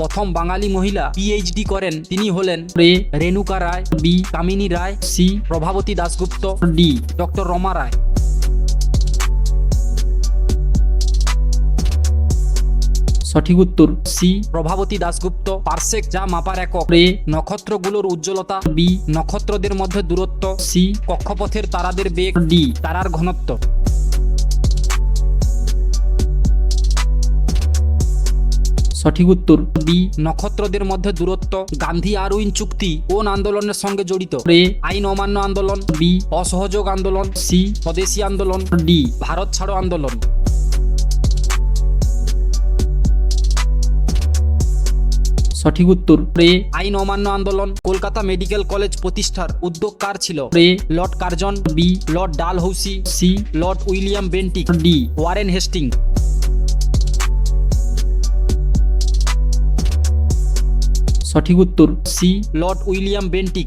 প্রথম বাঙালি মহিলা পিএইচডি করেন তিনি হলেন A Renuka Roy, B Kamini Roy, C Prabhabati Dasgupta, D. Doctor Rama Roy. সঠিক উত্তর সি প্রভাবতী দাশগুপ্ত। পার্সেক যা মাপার একক। এ নক্ষত্রগুলোর উজ্জ্বলতা। বি নক্ষত্রদের মধ্যে দূরত্ব। সি কক্ষপথের তারাদের বেগ। ডি। তারার ঘনত্ব। সঠিক উত্তর বি নক্ষত্রদের মধ্যে দূরত্ব। গান্ধী আরউইন চুক্তি কোন আন্দোলনের সঙ্গে জড়িত? এ আইন অমান্য আন্দোলন, বি অসহযোগ আন্দোলন, সি স্বদেশী আন্দোলন, ডি। ভারত ছাড়ো আন্দোলন। সঠিক উত্তর এ আইন অমান্য আন্দোলন। কলকাতা মেডিকেল কলেজ প্রতিষ্ঠার উদ্যোগ কার ছিল? A Lord Curzon, B Lord Dalhousie, C Lord William Bentinck, D. Warren Hastings. সঠিক উত্তর সি লর্ড উইলিয়াম বেন্টিক।